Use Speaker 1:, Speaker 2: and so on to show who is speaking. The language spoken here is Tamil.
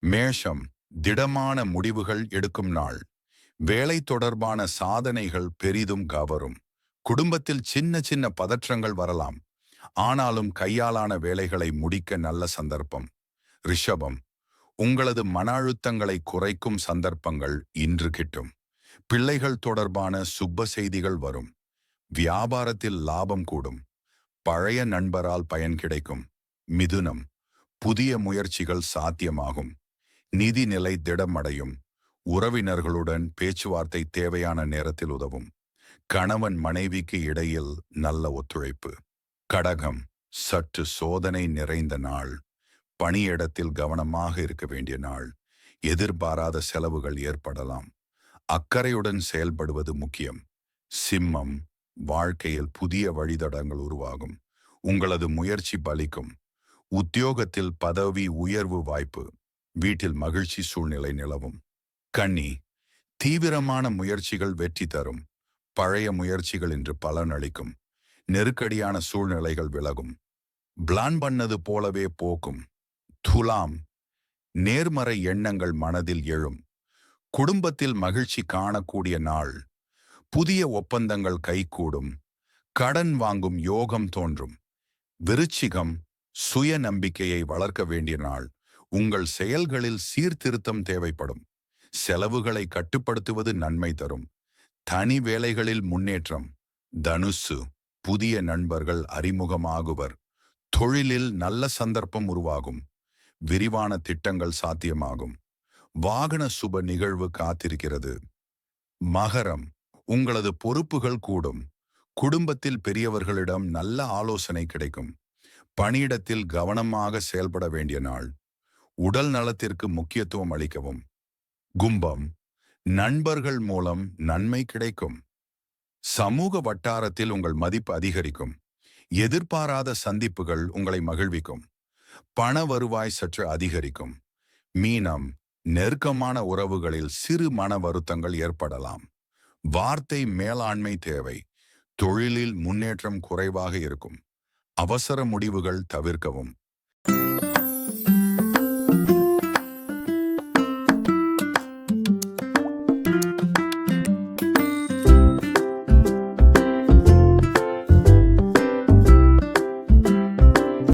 Speaker 1: மேஷம், திடமான முடிவுகள் எடுக்கும் நாள். வேலை தொடர்பான சாதனைகள் பெரிதும் கவரும். குடும்பத்தில் சின்ன சின்ன பதற்றங்கள் வரலாம். ஆனாலும் கையாலான வேலைகளை முடிக்க நல்ல சந்தர்ப்பம். ரிஷபம், உங்களது மன அழுத்தங்களை குறைக்கும் சந்தர்ப்பங்கள் இன்று கிட்டும். பிள்ளைகள் தொடர்பான சுப செய்திகள் வரும். வியாபாரத்தில் லாபம் கூடும். பழைய நண்பரால் பயன் கிடைக்கும். மிதுனம், புதிய முயற்சிகள் சாத்தியமாகும். நிதிநிலை திடமடையும். உறவினர்களுடன் பேச்சுவார்த்தை தேவையான நேரத்தில் உதவும். கணவன் மனைவிக்கு இடையில் நல்ல ஒத்துழைப்பு. கடகம், சற்று சோதனை நிறைந்த நாள். பணியிடத்தில் கவனமாக இருக்க வேண்டிய நாள். எதிர்பாராத செலவுகள் ஏற்படலாம். அக்கறையுடன் செயல்படுவது முக்கியம். சிம்மம், வாழ்க்கையில் புதிய வழித்தடங்கள் உருவாகும். உங்களது முயற்சி பலிக்கும். உத்தியோகத்தில் பதவி உயர்வு வாய்ப்பு. வீட்டில் மகிழ்ச்சி சூழ்நிலை நிலவும். கன்னி, தீவிரமான முயற்சிகள் வெற்றி தரும். பழைய முயற்சிகள் இன்று பலனளிக்கும். நெருக்கடியான சூழ்நிலைகள் விலகும். பிளான் பண்ணது போலவே போக்கும். துலாம், நேர்மறை எண்ணங்கள் மனதில் எழும். குடும்பத்தில் மகிழ்ச்சி காணக்கூடிய நாள். புதிய ஒப்பந்தங்கள் கைகூடும். கடன் வாங்கும் யோகம் தோன்றும். விருச்சிகம், சுய நம்பிக்கையை வளர்க்க வேண்டிய நாள். உங்கள் செயல்களில் சீர்திருத்தம் தேவைப்படும். செலவுகளை கட்டுப்படுத்துவது நன்மை தரும். தனி வேலைகளில் முன்னேற்றம். தனுசு, புதிய நண்பர்கள் அறிமுகமாகுவர். தொழிலில் நல்ல சந்தர்ப்பம் உருவாகும். விரிவான திட்டங்கள் சாத்தியமாகும். வாகன சுப நிகழ்வு காத்திருக்கிறது. மகரம், உங்களது பொறுப்புகள் கூடும். குடும்பத்தில் பெரியவர்களிடம் நல்ல ஆலோசனை கிடைக்கும். பணியிடத்தில் கவனமாக செயல்பட வேண்டிய நாள். உடல் நலத்திற்கு முக்கியத்துவம் அளிக்கவும். கும்பம், நண்பர்கள் மூலம் நன்மை கிடைக்கும். சமூக வட்டாரத்தில் உங்கள் மதிப்பு அதிகரிக்கும். எதிர்பாராத சந்திப்புகள் உங்களை மகிழ்விக்கும். பண வருவாய் சற்று அதிகரிக்கும். மீனம், நெருக்கமான உறவுகளில் சிறு மன வருத்தங்கள் ஏற்படலாம். வார்த்தை மேலாண்மை தேவை. தொழிலில் முன்னேற்றம் குறைவாக இருக்கும். அவசர முடிவுகள் தவிர்க்கவும்.